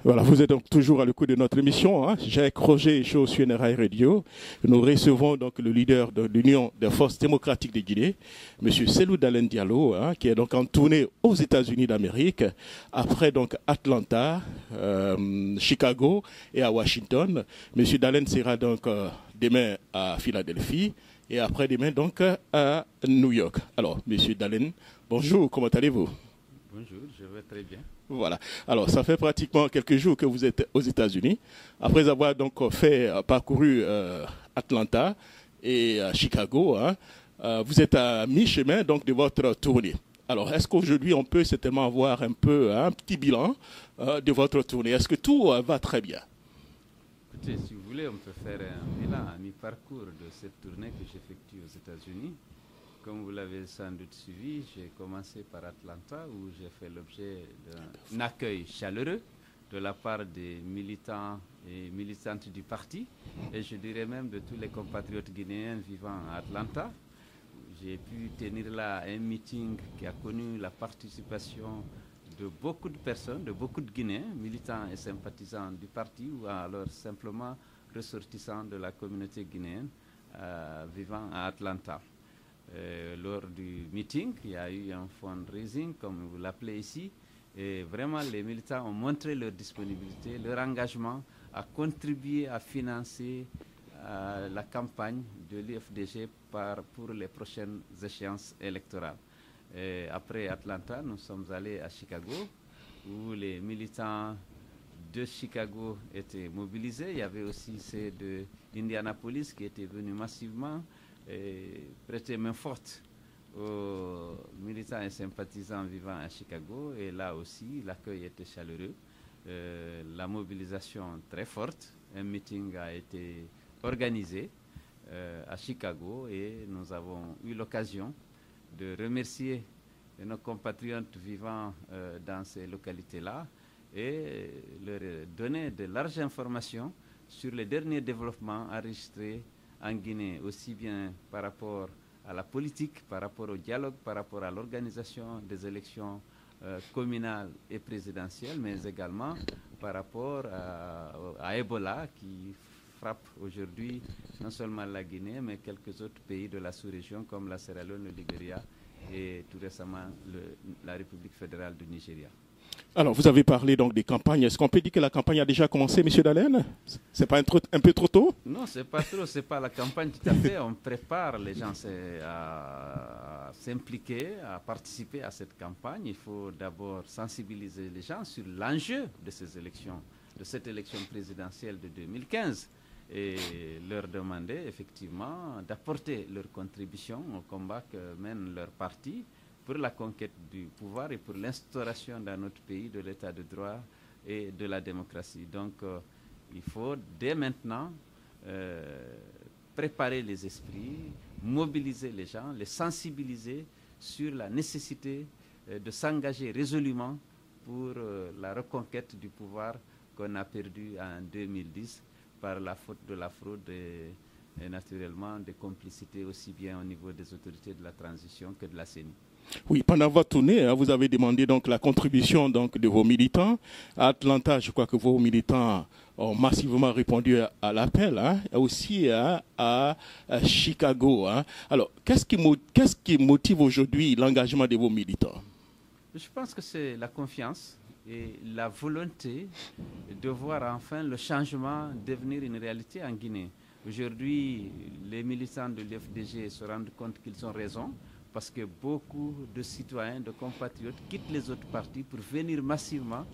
Voilà, vous êtes donc toujours à l'écoute de notre émission, hein. Jacques Roger, show sur NRI Radio. Nous recevons donc le leader de l'Union des forces démocratiques de Guinée, M. Cellou Dalein Diallo, hein, qui est donc en tournée aux États-Unis d'Amérique, après donc Atlanta, Chicago et à Washington. M. Dalein sera donc demain à Philadelphie et après-demain donc à New York. Alors, M. Dalein, bonjour, comment allez-vous? Bonjour, je vais très bien. Voilà. Alors, ça fait pratiquement quelques jours que vous êtes aux États-Unis. Après avoir donc parcouru Atlanta et Chicago, hein, vous êtes à mi-chemin donc de votre tournée. Alors, est-ce qu'aujourd'hui on peut certainement avoir un petit bilan de votre tournée? Est-ce que tout va très bien? Écoutez, si vous voulez, on peut faire un bilan à mi-parcours de cette tournée que j'effectue aux États-Unis. Comme vous l'avez sans doute suivi, j'ai commencé par Atlanta où j'ai fait l'objet d'un accueil chaleureux de la part des militants et militantes du parti et je dirais même de tous les compatriotes guinéens vivant à Atlanta. J'ai pu tenir là un meeting qui a connu la participation de beaucoup de personnes, de beaucoup de Guinéens, militants et sympathisants du parti ou alors simplement ressortissants de la communauté guinéenne vivant à Atlanta. Lors du meeting, il y a eu un fundraising, comme vous l'appelez ici, et vraiment les militants ont montré leur disponibilité, leur engagement à contribuer à financer la campagne de l'UFDG pour les prochaines échéances électorales. Et après Atlanta, nous sommes allés à Chicago, où les militants de Chicago étaient mobilisés. Il y avait aussi ceux de Indianapolis qui étaient venus massivement et prêter main forte aux militants et sympathisants vivant à Chicago. Et là aussi, l'accueil était chaleureux, la mobilisation très forte. Un meeting a été organisé à Chicago et nous avons eu l'occasion de remercier nos compatriotes vivant dans ces localités-là et leur donner de larges informations sur les derniers développements enregistrés en Guinée, aussi bien par rapport à la politique, par rapport au dialogue, par rapport à l'organisation des élections communales et présidentielles, mais également par rapport à Ebola qui frappe aujourd'hui non seulement la Guinée, mais quelques autres pays de la sous-région comme la Sierra Leone, le Libéria et tout récemment la République fédérale du Nigeria. Alors, vous avez parlé donc des campagnes. Est-ce qu'on peut dire que la campagne a déjà commencé, M. Dalein? C'est pas un peu trop tôt? Non, c'est pas trop, c'est pas la campagne tout à fait. On prépare les gens à s'impliquer, à participer à cette campagne. Il faut d'abord sensibiliser les gens sur l'enjeu de ces élections, de cette élection présidentielle de 2015 et leur demander effectivement d'apporter leur contribution au combat que mène leur parti pour la conquête du pouvoir et pour l'instauration dans notre pays de l'état de droit et de la démocratie. Donc, il faut dès maintenant préparer les esprits, mobiliser les gens, les sensibiliser sur la nécessité de s'engager résolument pour la reconquête du pouvoir qu'on a perdu en 2010 par la faute de la fraude et naturellement des complicités aussi bien au niveau des autorités de la transition que de la CENI. Oui, pendant votre tournée, hein, vous avez demandé donc la contribution donc de vos militants. À Atlanta, je crois que vos militants ont massivement répondu à l'appel, hein, et aussi à Chicago. Hein. Alors, qu'est-ce qui motive aujourd'hui l'engagement de vos militants? Je pense que c'est la confiance et la volonté de voir enfin le changement devenir une réalité en Guinée. Aujourd'hui, les militants de l'UFDG se rendent compte qu'ils ont raison, parce que beaucoup de citoyens, de compatriotes quittent les autres partis pour venir massivement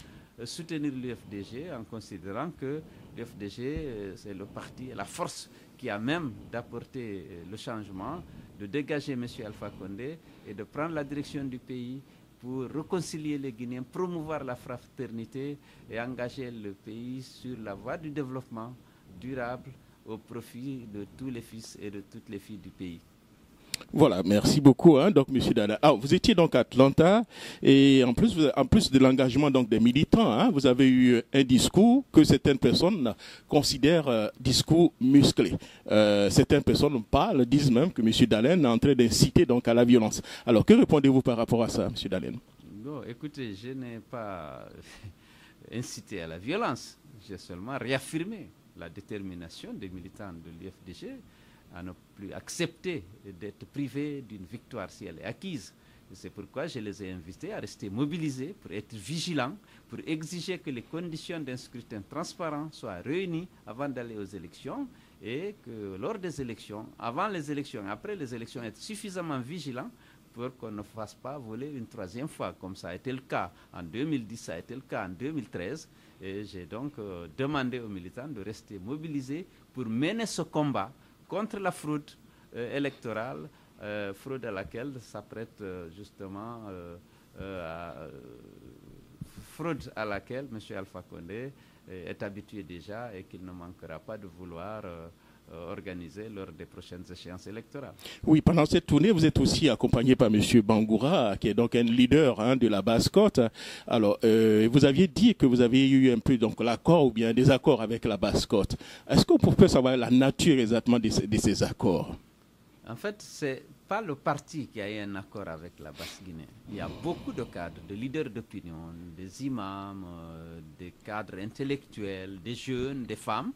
soutenir l'UFDG en considérant que l'UFDG, c'est le parti, la force qui a même d'apporter le changement, de dégager M. Alpha Condé et de prendre la direction du pays pour réconcilier les Guinéens, promouvoir la fraternité et engager le pays sur la voie du développement durable au profit de tous les fils et de toutes les filles du pays. Voilà, merci beaucoup, hein, donc, Monsieur Dada. Ah, vous étiez donc à Atlanta et en plus de l'engagement donc des militants, hein, vous avez eu un discours que certaines personnes considèrent discours musclé. Certaines personnes disent même que Monsieur Dalein est en train d'inciter donc à la violence. Alors, que répondez-vous par rapport à ça, Monsieur Dalein? Non, écoutez, je n'ai pas incité à la violence. J'ai seulement réaffirmé la détermination des militants de l'UFDG à ne plus accepter d'être privés d'une victoire si elle est acquise. C'est pourquoi je les ai invités à rester mobilisés pour être vigilants, pour exiger que les conditions d'un scrutin transparent soient réunies avant d'aller aux élections et que lors des élections, avant les élections et après les élections, être suffisamment vigilants pour qu'on ne fasse pas voler une troisième fois, comme ça a été le cas en 2010, ça a été le cas en 2013. Et j'ai donc demandé aux militants de rester mobilisés pour mener ce combat contre la fraude électorale, fraude à laquelle s'apprête justement fraude à laquelle M. Alpha Condé est habitué déjà et qu'il ne manquera pas de vouloir organiser lors des prochaines échéances électorales. Oui, pendant cette tournée, vous êtes aussi accompagné par M. Bangoura, qui est donc un leader de la Basse-Côte. Alors, vous aviez dit que vous avez eu un peu donc l'accord ou bien un désaccord avec la Basse-Côte. Est-ce qu'on peut savoir la nature exactement de ces accords? En fait, c'est pas le parti qui a eu un accord avec la Basse-Guinée. Il y a beaucoup de cadres, de leaders d'opinion, des imams, des cadres intellectuels, des jeunes, des femmes,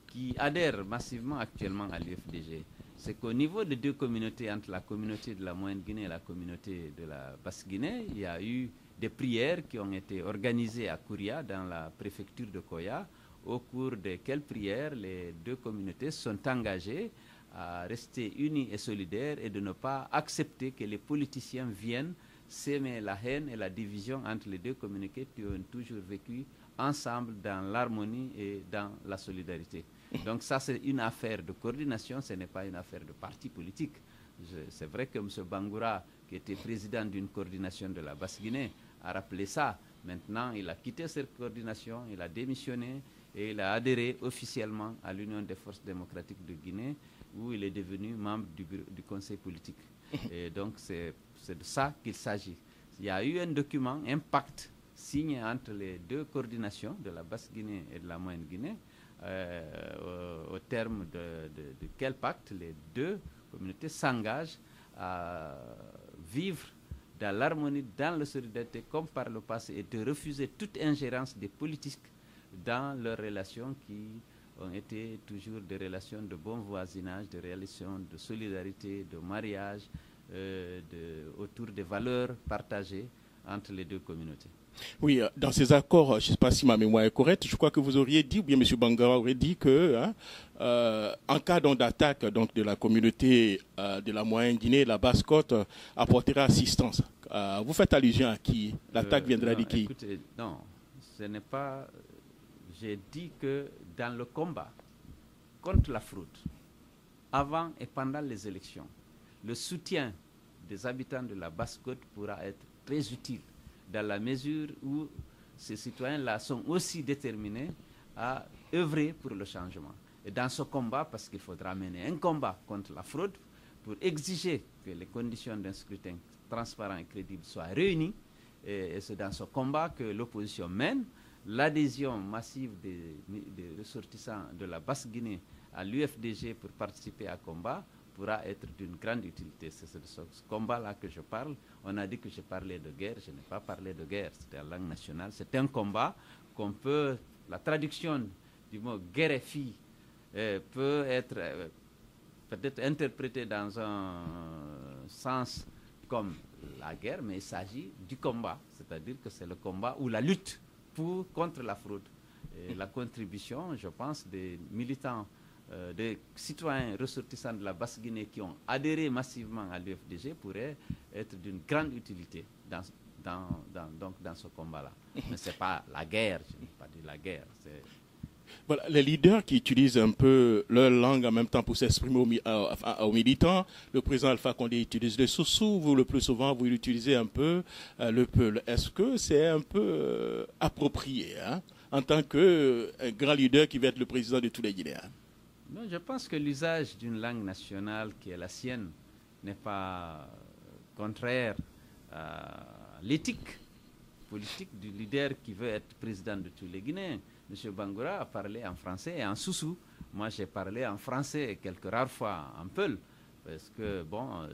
qui adhèrent massivement actuellement à l'UFDG. C'est qu'au niveau des deux communautés, entre la communauté de la Moyenne-Guinée et la communauté de la Basse-Guinée, il y a eu des prières qui ont été organisées à Kouria, dans la préfecture de Koya, au cours desquelles prières les deux communautés sont engagées à rester unis et solidaires et de ne pas accepter que les politiciens viennent s'aimer la haine et la division entre les deux communautés qui ont toujours vécu ensemble dans l'harmonie et dans la solidarité. Donc ça, c'est une affaire de coordination, ce n'est pas une affaire de parti politique. C'est vrai que M. Bangoura, qui était président d'une coordination de la Basse-Guinée, a rappelé ça. Maintenant, il a quitté cette coordination, il a démissionné et il a adhéré officiellement à l'Union des forces démocratiques de Guinée, où il est devenu membre du conseil politique. Et donc, c'est de ça qu'il s'agit. Il y a eu un document, un pacte, signé entre les deux coordinations de la Basse-Guinée et de la Moyenne-Guinée, au terme de quel pacte les deux communautés s'engagent à vivre dans l'harmonie, dans la solidarité, comme par le passé, et de refuser toute ingérence des politiques dans leurs relations qui ont été toujours des relations de bon voisinage, des relations de solidarité, de mariage, autour des valeurs partagées entre les deux communautés. Oui, dans ces accords, je ne sais pas si ma mémoire est correcte, je crois que vous auriez dit, ou bien M. Bangoura aurait dit que, en cas d'attaque de la communauté de la Moyenne-Guinée, la Basse-Côte apportera assistance. Vous faites allusion à qui? L'attaque viendra de qui? Écoutez, non, ce n'est pas... J'ai dit que dans le combat contre la fraude, avant et pendant les élections, le soutien des habitants de la Basse-Côte pourra être très utile, dans la mesure où ces citoyens-là sont aussi déterminés à œuvrer pour le changement. Et dans ce combat, parce qu'il faudra mener un combat contre la fraude pour exiger que les conditions d'un scrutin transparent et crédible soient réunies, et c'est dans ce combat que l'opposition mène. L'adhésion massive des ressortissants de la Basse-Guinée à l'UFDG pour participer à combat pourra être d'une grande utilité. C'est de ce combat-là que je parle. On a dit que je parlais de guerre, je n'ai pas parlé de guerre, c'était la langue nationale. C'est un combat qu'on peut, la traduction du mot guerre-fille peut être peut-être interprétée dans un sens comme la guerre, mais il s'agit du combat, c'est-à-dire que c'est le combat ou la lutte contre la fraude. Et la contribution, je pense, des militants, des citoyens ressortissants de la Basse-Guinée qui ont adhéré massivement à l'UFDG pourrait être d'une grande utilité dans ce combat-là. Mais ce n'est pas la guerre, je n'ai pas dit la guerre. Voilà, les leaders qui utilisent un peu leur langue en même temps pour s'exprimer aux militants, le président Alpha Condé utilise le soussou, vous le plus souvent vous utilisez un peu le peul. Est-ce que c'est un peu approprié en tant qu'un grand leader qui va être le président de tous les Guinéens? Non, je pense que l'usage d'une langue nationale qui est la sienne n'est pas contraire à l'éthique politique du leader qui veut être président de tous les Guinéens. M. Bangoura a parlé en français et en soussou. Moi, j'ai parlé en français quelques rares fois en peul. Parce que, bon,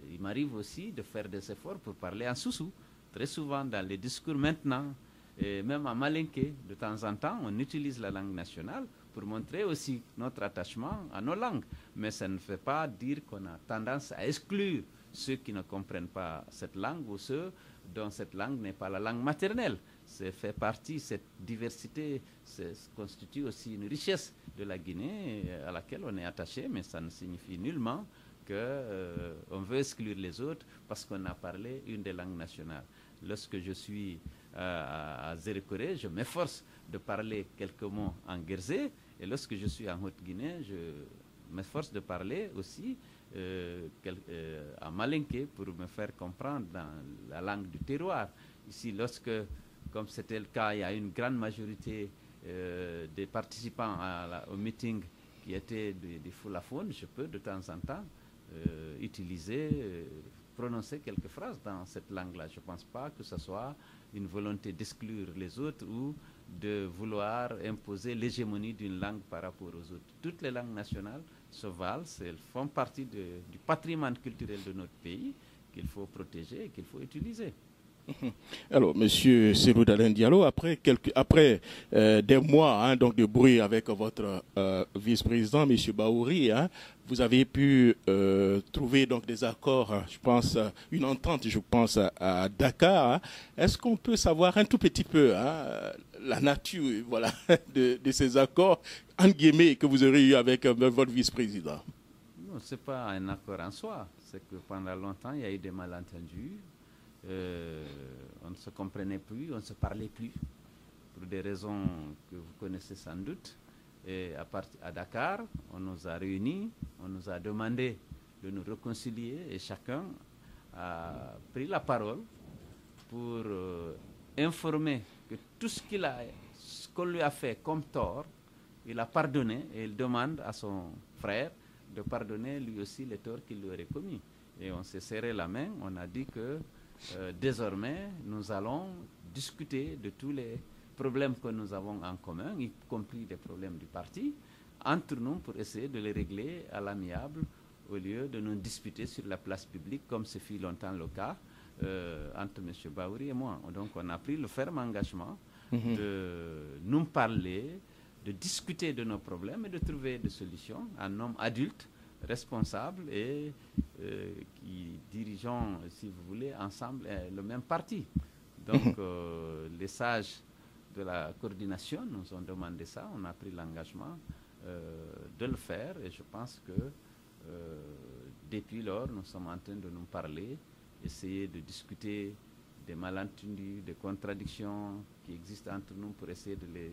il m'arrive aussi de faire des efforts pour parler en soussou. Très souvent, dans les discours maintenant, Et même à Malinké, de temps en temps, on utilise la langue nationale pour montrer aussi notre attachement à nos langues. Mais ça ne fait pas dire qu'on a tendance à exclure ceux qui ne comprennent pas cette langue ou ceux dont cette langue n'est pas la langue maternelle. C'est fait partie, cette diversité constitue aussi une richesse de la Guinée à laquelle on est attaché, mais ça ne signifie nullement qu'on veut exclure les autres parce qu'on a parlé une des langues nationales. Lorsque je suis à Zérékoré, je m'efforce de parler quelques mots en guérzé, et lorsque je suis en Haute-Guinée, je m'efforce de parler aussi en malinké pour me faire comprendre dans la langue du terroir. Ici, lorsque, comme c'était le cas, il y a une grande majorité des participants au meeting qui étaient des Foulafounes, je peux de temps en temps prononcer quelques phrases dans cette langue-là. Je ne pense pas que ce soit une volonté d'exclure les autres ou de vouloir imposer l'hégémonie d'une langue par rapport aux autres. Toutes les langues nationales se valent, elles font partie du patrimoine culturel de notre pays qu'il faut protéger et qu'il faut utiliser. Alors, Monsieur Cellou Dalein Diallo, après des mois donc de bruit avec votre vice-président, Monsieur Bahouri, vous avez pu trouver donc des accords, je pense, une entente, je pense, à Dakar. Est-ce qu'on peut savoir un tout petit peu la nature, voilà, de ces accords, en guillemets, que vous aurez eu avec votre vice-président? Non, ce n'est pas un accord en soi. C'est que pendant longtemps, il y a eu des malentendus. On ne se comprenait plus, on ne se parlait plus, pour des raisons que vous connaissez sans doute. Et à Dakar, on nous a réunis, on nous a demandé de nous réconcilier et chacun a pris la parole pour informer que tout ce qu'on lui a fait comme tort, il a pardonné et il demande à son frère de pardonner lui aussi les torts qu'il lui aurait commis. Et on s'est serré la main, on a dit que désormais, nous allons discuter de tous les problèmes que nous avons en commun, y compris les problèmes du parti, entre nous pour essayer de les régler à l'amiable au lieu de nous disputer sur la place publique comme ce fut longtemps le cas entre M. Bahouri et moi. Donc on a pris le ferme engagement de nous parler, de discuter de nos problèmes et de trouver des solutions en homme adulte, responsables et qui dirigeons, si vous voulez, ensemble le même parti. Donc, les sages de la coordination nous ont demandé ça, on a pris l'engagement de le faire et je pense que depuis lors, nous sommes en train de nous parler, essayer de discuter des malentendus, des contradictions qui existent entre nous pour essayer de les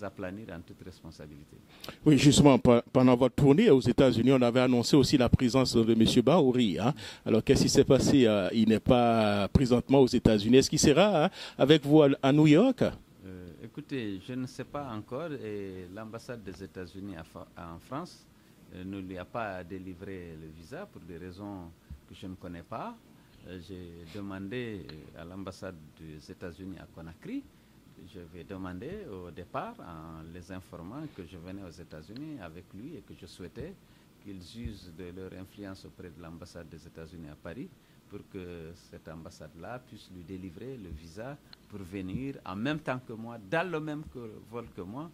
aplanir en toute responsabilité. Oui, justement, pendant votre tournée aux États-Unis, on avait annoncé aussi la présence de M. Bahouri. Alors, qu'est-ce qui s'est passé? Il n'est pas présentement aux États-Unis. Est-ce qu'il sera avec vous à New York? Écoutez, je ne sais pas encore. Et l'ambassade des États-Unis en France ne lui a pas délivré le visa pour des raisons que je ne connais pas. J'ai demandé à l'ambassade des États-Unis à Conakry. Je vais demander au départ, en les informant que je venais aux États-Unis avec lui et que je souhaitais qu'ils usent de leur influence auprès de l'ambassade des États-Unis à Paris pour que cette ambassade-là puisse lui délivrer le visa pour venir en même temps que moi, dans le même vol que moi,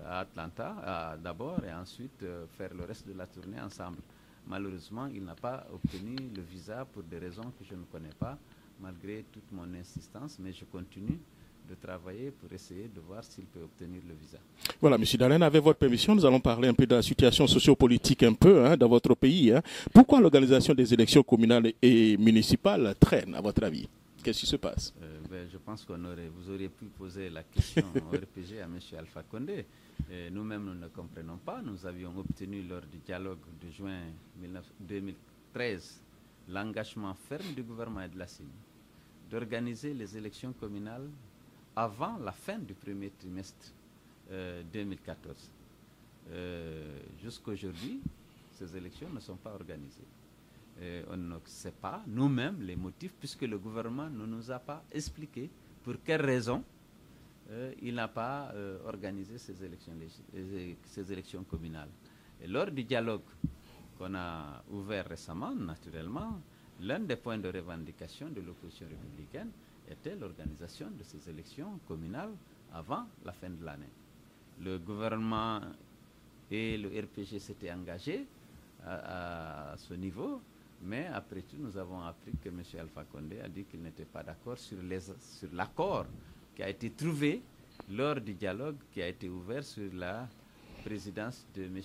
à Atlanta d'abord et ensuite faire le reste de la tournée ensemble. Malheureusement, il n'a pas obtenu le visa pour des raisons que je ne connais pas, malgré toute mon insistance, mais je continue de travailler pour essayer de voir s'il peut obtenir le visa. Voilà, M. Dalein, avec votre permission, nous allons parler un peu de la situation sociopolitique un peu dans votre pays. Pourquoi l'organisation des élections communales et municipales traîne, à votre avis? Qu'est-ce qui se passe? Je pense que vous auriez pu poser la question au RPG à M. Alpha Condé. Nous-mêmes, nous ne comprenons pas. Nous avions obtenu lors du dialogue de juin 2013 l'engagement ferme du gouvernement et de la CENI d'organiser les élections communales avant la fin du premier trimestre 2014. Jusqu'à aujourd'hui, ces élections ne sont pas organisées. On ne sait pas nous-mêmes les motifs puisque le gouvernement ne nous a pas expliqué pour quelles raisons il n'a pas organisé ces élections communales. Et lors du dialogue qu'on a ouvert récemment, naturellement, l'un des points de revendication de l'opposition républicaine était l'organisation de ces élections communales avant la fin de l'année. Le gouvernement et le RPG s'étaient engagés à ce niveau, mais après tout, nous avons appris que M. Alpha Condé a dit qu'il n'était pas d'accord sur l'accord qui a été trouvé lors du dialogue qui a été ouvert sur la présidence de M.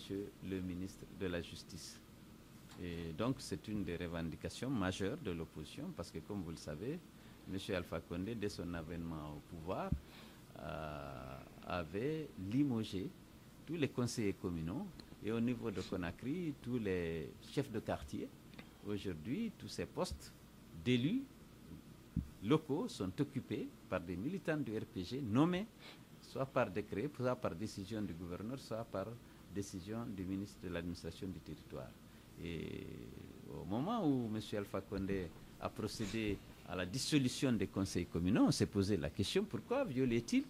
le ministre de la Justice. Et donc, c'est une des revendications majeures de l'opposition, parce que, comme vous le savez, M. Alpha Condé, dès son avènement au pouvoir, avait limogé tous les conseillers communaux et au niveau de Conakry, tous les chefs de quartier. Aujourd'hui, tous ces postes d'élus locaux sont occupés par des militants du RPG nommés soit par décret, soit par décision du gouverneur, soit par décision du ministre de l'administration du territoire. Et au moment où M. Alpha Condé a procédé à la dissolution des conseils communaux, on s'est posé la question, pourquoi violait-il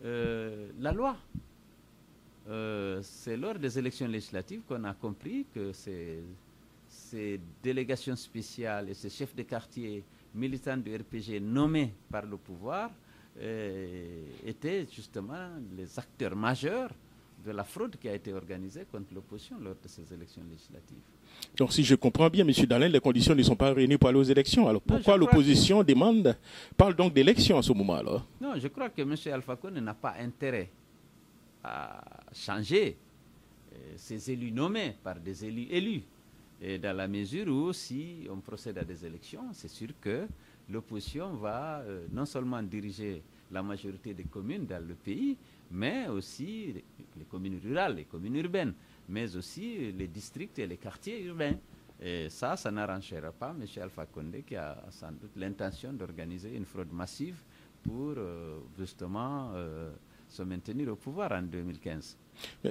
la loi? C'est lors des élections législatives qu'on a compris que ces délégations spéciales et ces chefs de quartier militants du RPG nommés par le pouvoir étaient justement les acteurs majeurs de la fraude qui a été organisée contre l'opposition lors de ces élections législatives. Donc si je comprends bien, M. Dallin, les conditions ne sont pas réunies pour aller aux élections. Alors pourquoi l'opposition parle donc d'élections à ce moment-là? Non, je crois que M. Alpha Condé n'a pas intérêt à changer ces élus nommés par des élus élus. Et dans la mesure où, si on procède à des élections, c'est sûr que l'opposition va non seulement diriger la majorité des communes dans le pays, mais aussi les communes rurales, les communes urbaines, mais aussi les districts et les quartiers urbains. Et ça n'arrangera pas M. Alpha Condé, qui a sans doute l'intention d'organiser une fraude massive pour justement se maintenir au pouvoir en 2015.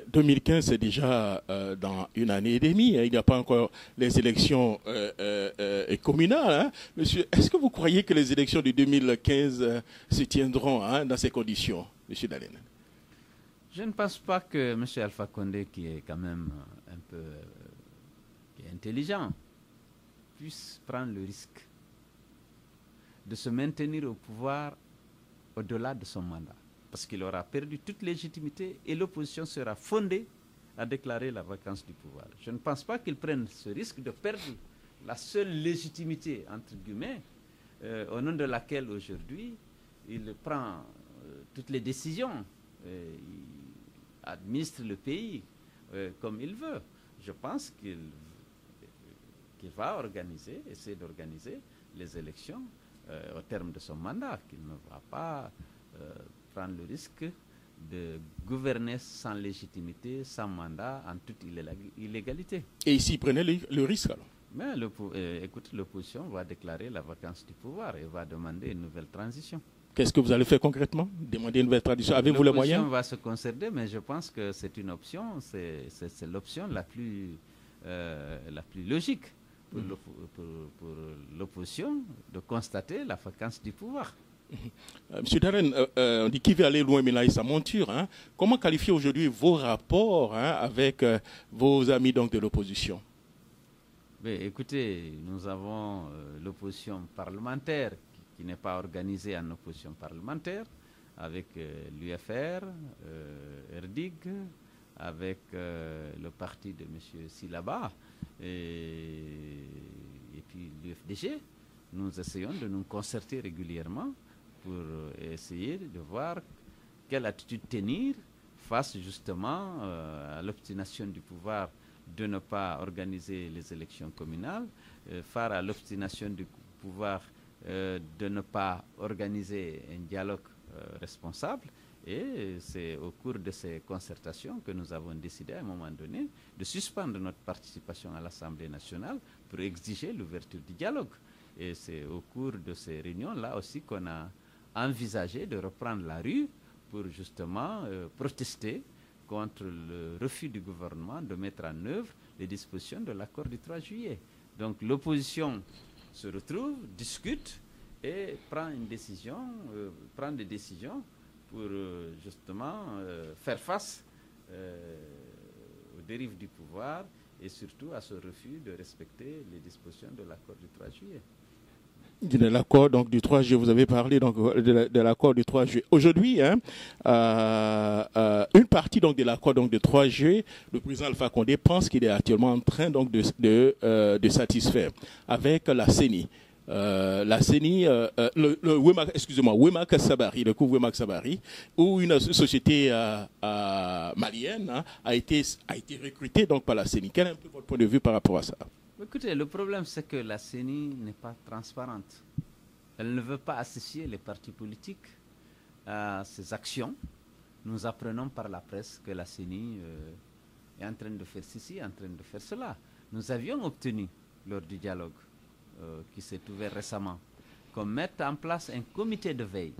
2015, c'est déjà dans une année et demie. Hein. Il n'y a pas encore les élections communales. Hein. Monsieur, est-ce que vous croyez que les élections de 2015 se tiendront dans ces conditions, M. Dallin? Je ne pense pas que M. Alpha Condé, qui est quand même un peu qui est intelligent, puisse prendre le risque de se maintenir au pouvoir au-delà de son mandat. Parce qu'il aura perdu toute légitimité et l'opposition sera fondée à déclarer la vacance du pouvoir. Je ne pense pas qu'il prenne ce risque de perdre la seule légitimité, entre guillemets, au nom de laquelle aujourd'hui il prend toutes les décisions, il administre le pays comme il veut. Je pense qu'il va essayer d'organiser les élections au terme de son mandat, qu'il ne va pas prendre le risque de gouverner sans légitimité, sans mandat, en toute illégalité. Et ici, prenez le risque alors? Mais écoute, l'opposition va déclarer la vacance du pouvoir et va demander une nouvelle transition. Qu'est-ce que vous allez faire concrètement? Demander une nouvelle transition? Avez-vous les moyens? L'opposition va se concerter, mais je pense que c'est une option, c'est l'option la plus logique pour l'opposition de constater la vacance du pouvoir. Monsieur Dallin, on dit qui veut aller loin mais là il sa monture. Hein. Comment qualifier aujourd'hui vos rapports avec vos amis donc, de l'opposition? Écoutez, nous avons l'opposition parlementaire qui n'est pas organisée en opposition parlementaire, avec l'UFR, RDIG, avec le parti de M. Silaba et puis l'UFDG. Nous essayons de nous concerter régulièrement pour essayer de voir quelle attitude tenir face justement à l'obstination du pouvoir de ne pas organiser les élections communales, face à l'obstination du pouvoir de ne pas organiser un dialogue responsable. Et c'est au cours de ces concertations que nous avons décidé à un moment donné de suspendre notre participation à l'Assemblée nationale pour exiger l'ouverture du dialogue. Et c'est au cours de ces réunions-là aussi qu'on a envisagé de reprendre la rue pour justement protester contre le refus du gouvernement de mettre en œuvre les dispositions de l'accord du 3 juillet. Donc l'opposition se retrouve, discute et prend des décisions pour justement faire face aux dérives du pouvoir et surtout à ce refus de respecter les dispositions de l'accord du 3 juillet. De l'accord donc du 3 juillet, vous avez parlé donc de l'accord du 3 juillet. Aujourd'hui, hein, une partie donc de l'accord donc du 3 juillet, le président Alpha Condé pense qu'il est actuellement en train donc de satisfaire avec la CENI. La CENI, Wemak Sabari, le couvre Wemak Sabari, où une société malienne hein, a été recrutée donc par la CENI. Quel est un peu votre point de vue par rapport à ça? Écoutez, le problème, c'est que la CENI n'est pas transparente. Elle ne veut pas associer les partis politiques à ses actions. Nous apprenons par la presse que la CENI est en train de faire ceci, en train de faire cela. Nous avions obtenu, lors du dialogue qui s'est ouvert récemment, qu'on mette en place un comité de veille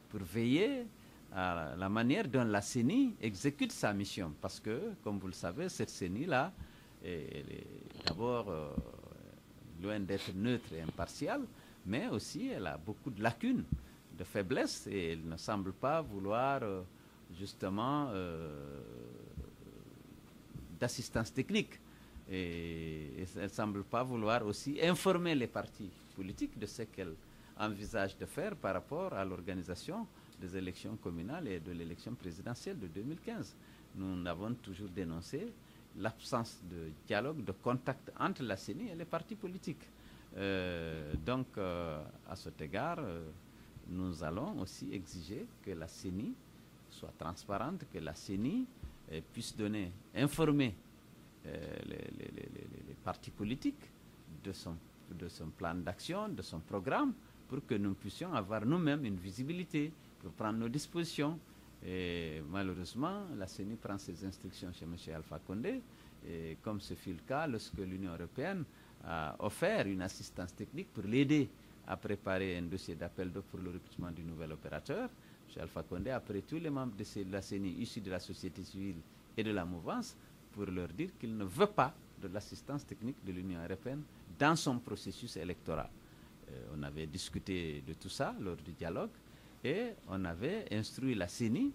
pour veiller à la manière dont la CENI exécute sa mission. Parce que, comme vous le savez, cette CENI-là, elle est d'abord loin d'être neutre et impartiale, mais aussi elle a beaucoup de lacunes, de faiblesses, et elle ne semble pas vouloir justement d'assistance technique. Et elle ne semble pas vouloir aussi informer les partis politiques de ce qu'elle envisage de faire par rapport à l'organisation des élections communales et de l'élection présidentielle de 2015. Nous avons toujours dénoncé l'absence de dialogue, de contact entre la CENI et les partis politiques. Donc, à cet égard, nous allons aussi exiger que la CENI soit transparente, que la CENI puisse informer les partis politiques de son plan d'action, de son programme, pour que nous puissions avoir nous-mêmes une visibilité pour prendre nos dispositions. Et malheureusement, la CENI prend ses instructions chez M. Alpha Condé, et comme ce fut le cas lorsque l'Union européenne a offert une assistance technique pour l'aider à préparer un dossier d'appel d'offres pour le recrutement du nouvel opérateur. M. Alpha Condé a pris tous les membres de la CENI issus de la société civile et de la mouvance pour leur dire qu'il ne veut pas de l'assistance technique de l'Union européenne dans son processus électoral. On avait discuté de tout ça lors du dialogue et on avait instruit la CENI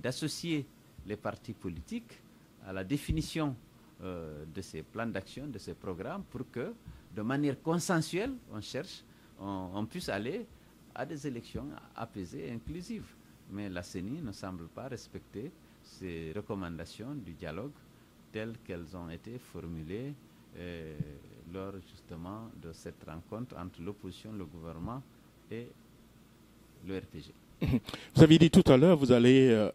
d'associer les partis politiques à la définition de ces plans d'action, de ces programmes, pour que, de manière consensuelle, on puisse aller à des élections apaisées et inclusives. Mais la CENI ne semble pas respecter ces recommandations du dialogue telles qu'elles ont été formulées lors justement de cette rencontre entre l'opposition, le gouvernement et le RPG. Vous avez dit tout à l'heure, vous allez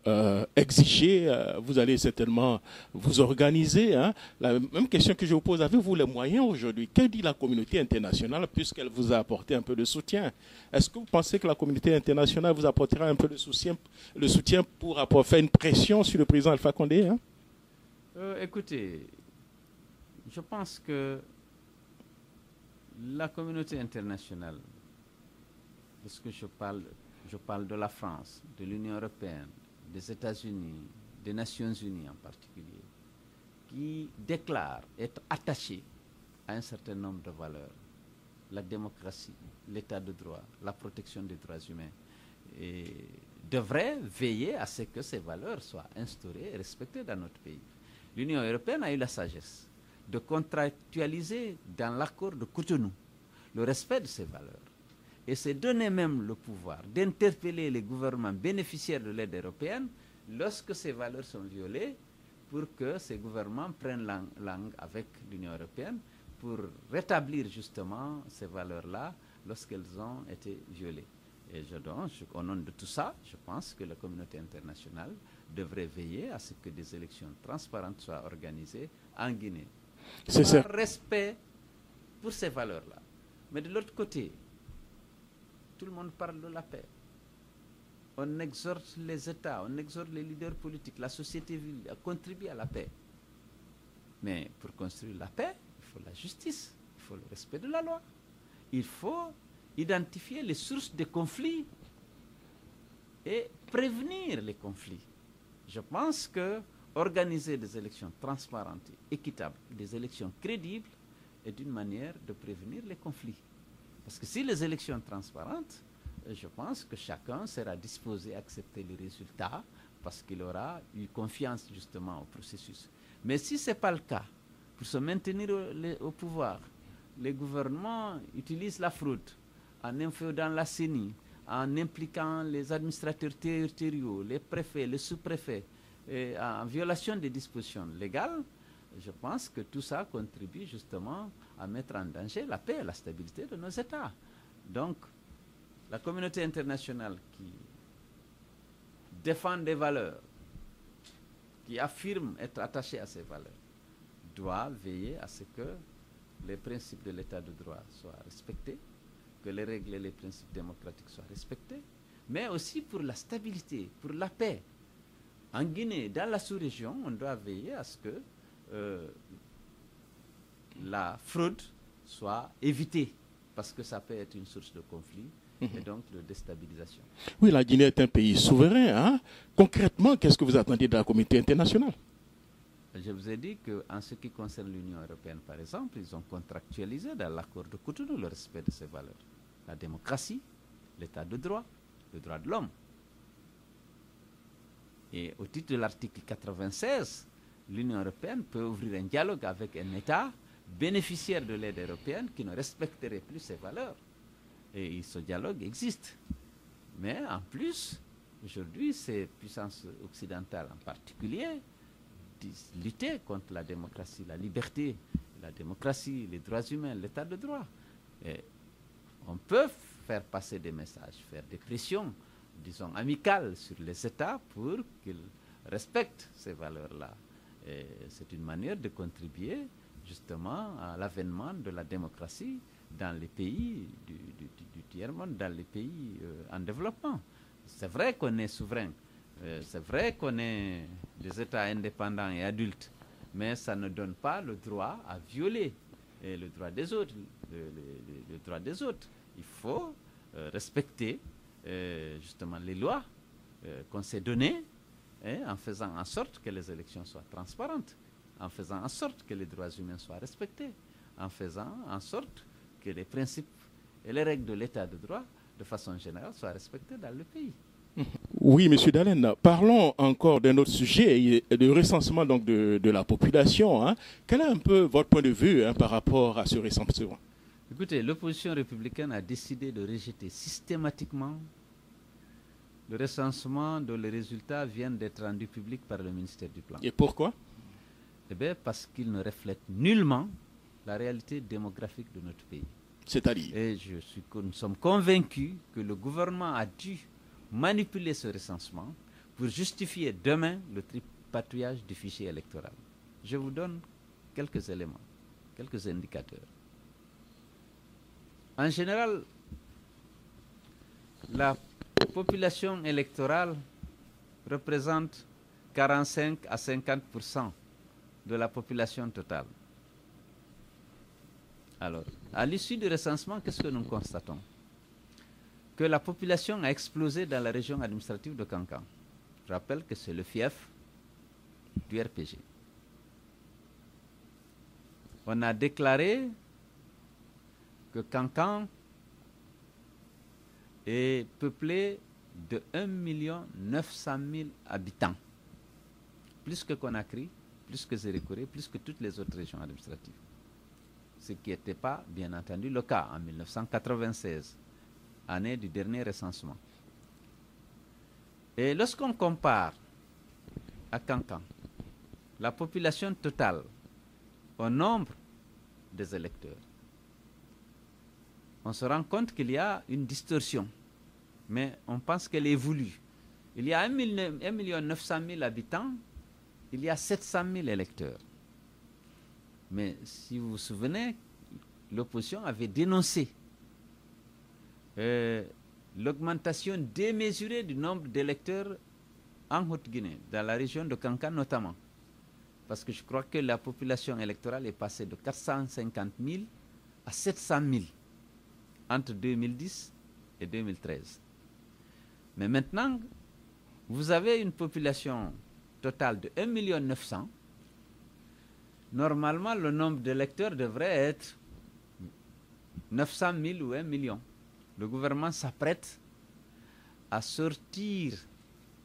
exiger, vous allez certainement vous organiser. Hein. La même question que je vous pose, avez-vous les moyens aujourd'hui? Que dit la communauté internationale puisqu'elle vous a apporté un peu de soutien? Est-ce que vous pensez que la communauté internationale vous apportera un peu de soutien pour faire une pression sur le président Alpha Condé hein? Écoutez, je pense que la communauté internationale, lorsque je parle de la France, de l'Union européenne, des États-Unis, des Nations unies en particulier, qui déclarent être attachés à un certain nombre de valeurs, la démocratie, l'état de droit, la protection des droits humains, et devraient veiller à ce que ces valeurs soient instaurées et respectées dans notre pays. L'Union européenne a eu la sagesse de contractualiser dans l'accord de Cotonou le respect de ces valeurs. Et c'est donner même le pouvoir d'interpeller les gouvernements bénéficiaires de l'aide européenne lorsque ces valeurs sont violées, pour que ces gouvernements prennent langue avec l'Union européenne pour rétablir justement ces valeurs-là lorsqu'elles ont été violées. Et au nom de tout ça, je pense que la communauté internationale devrait veiller à ce que des élections transparentes soient organisées en Guinée. Par respect pour ces valeurs-là. Mais de l'autre côté, tout le monde parle de la paix. On exhorte les États, on exhorte les leaders politiques, la société civile à contribuer à la paix. Mais pour construire la paix, il faut la justice, il faut le respect de la loi. Il faut identifier les sources des conflits et prévenir les conflits. Je pense que organiser des élections transparentes, équitables, des élections crédibles est une manière de prévenir les conflits. Parce que si les élections sont transparentes, je pense que chacun sera disposé à accepter les résultats parce qu'il aura eu confiance justement au processus. Mais si ce n'est pas le cas, pour se maintenir au pouvoir, les gouvernements utilisent la fraude en inféodant la CENI, en impliquant les administrateurs territoriaux, les préfets, les sous-préfets, en violation des dispositions légales, je pense que tout ça contribue justement à mettre en danger la paix et la stabilité de nos États. Donc, la communauté internationale qui défend des valeurs, qui affirme être attachée à ces valeurs, doit veiller à ce que les principes de l'état de droit soient respectés, que les règles et les principes démocratiques soient respectés, mais aussi pour la stabilité, pour la paix. En Guinée, dans la sous-région, on doit veiller à ce que la fraude soit évitée, parce que ça peut être une source de conflit et donc de déstabilisation. Oui, la Guinée est un pays souverain. Hein? Concrètement, qu'est-ce que vous attendez de la communauté internationale? Je vous ai dit qu'en ce qui concerne l'Union européenne, par exemple, ils ont contractualisé dans l'accord de Cotonou le respect de ces valeurs. La démocratie, l'état de droit, le droit de l'homme. Et au titre de l'article 96, l'Union européenne peut ouvrir un dialogue avec un État bénéficiaire de l'aide européenne qui ne respecterait plus ces valeurs. Et ce dialogue existe. Mais en plus, aujourd'hui, ces puissances occidentales en particulier disent lutter contre la démocratie, la liberté, la démocratie, les droits humains, l'état de droit. Et on peut faire passer des messages, faire des pressions, disons, amicales sur les États pour qu'ils respectent ces valeurs-là. Et c'est une manière de contribuer justement à l'avènement de la démocratie dans les pays du tiers-monde, dans les pays en développement. C'est vrai qu'on est souverain, c'est vrai qu'on est des États indépendants et adultes, mais ça ne donne pas le droit à violer le droit des autres. Le droit des autres. Il faut respecter justement les lois qu'on s'est données, en faisant en sorte que les élections soient transparentes, en faisant en sorte que les droits humains soient respectés, en faisant en sorte que les principes et les règles de l'état de droit, de façon générale, soient respectés dans le pays. Oui, M. Dallène, parlons encore d'un autre sujet, le recensement donc, de la population. Hein. Quel est un peu votre point de vue par rapport à ce recensement? Écoutez, l'opposition républicaine a décidé de rejeter systématiquement le recensement dont les résultats viennent d'être rendus publics par le ministère du Plan. Et pourquoi? Eh bien, parce qu'il ne reflète nullement la réalité démographique de notre pays. C'est-à-dire? Et nous sommes convaincus que le gouvernement a dû manipuler ce recensement pour justifier demain le tripatouillage du fichier électoral. Je vous donne quelques éléments, quelques indicateurs. En général, la population électorale représente 45 à 50% de la population totale. Alors, à l'issue du recensement, qu'est-ce que nous constatons? Que la population a explosé dans la région administrative de Kankan. Je rappelle que c'est le fief du RPG. On a déclaré que Kankan est peuplé de 1 900 000 habitants. Plus que Conakry, plus que Zérékoré, plus que toutes les autres régions administratives. Ce qui n'était pas, bien entendu, le cas en 1996, année du dernier recensement. Et lorsqu'on compare à Kankan la population totale au nombre des électeurs, on se rend compte qu'il y a une distorsion, mais on pense qu'elle est voulue. Il y a 1 900 000 habitants, il y a 700 000 électeurs. Mais si vous vous souvenez, l'opposition avait dénoncé l'augmentation démesurée du nombre d'électeurs en Haute-Guinée, dans la région de Kankan notamment. Parce que je crois que la population électorale est passée de 450 000 à 700 000 entre 2010 et 2013. Mais maintenant, vous avez une population totale de 1 900 000. Normalement, le nombre d'électeurs devrait être 900 000 ou 1 million. Le gouvernement s'apprête à sortir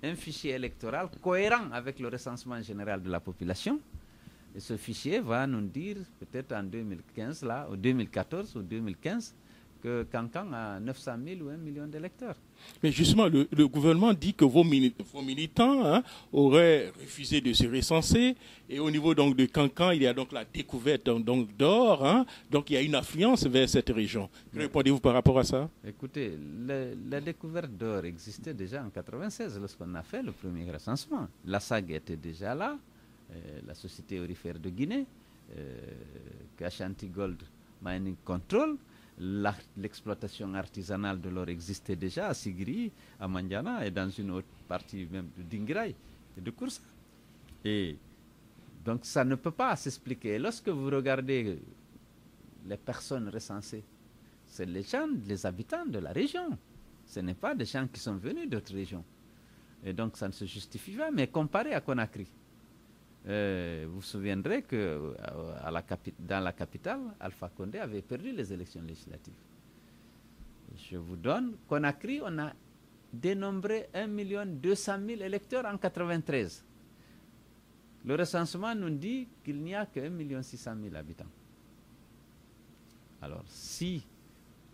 un fichier électoral cohérent avec le recensement général de la population Et ce fichier va nous dire, peut-être en 2015, là, ou 2014 ou 2015, que Cancan a 900 000 ou 1 million d'électeurs. Mais justement, le gouvernement dit que vos militants auraient refusé de se recenser. Et au niveau donc, de Cancan, il y a donc la découverte donc, d'or. Donc il y a une affluence vers cette région. Que répondez-vous par rapport à ça? Écoutez, la découverte d'or existait déjà en 1996 lorsqu'on a fait le premier recensement. La SAG était déjà là, la Société aurifère de Guinée, Ashanti Gold Mining Control. L'exploitation artisanale de l'or existait déjà à Sigiri, à Mandiana et dans une autre partie même de Dingirai et de Koursa. Et donc ça ne peut pas s'expliquer. Lorsque vous regardez les personnes recensées, c'est les gens, les habitants de la région. Ce n'est pas des gens qui sont venus d'autres régions. Et donc ça ne se justifie pas. Mais comparé à Conakry, vous vous souviendrez que dans la capitale, Alpha Condé avait perdu les élections législatives. Je vous donne, Conakry, on a dénombré 1 200 000 électeurs en 1993. Le recensement nous dit qu'il n'y a que 1 600 000 habitants. Alors, si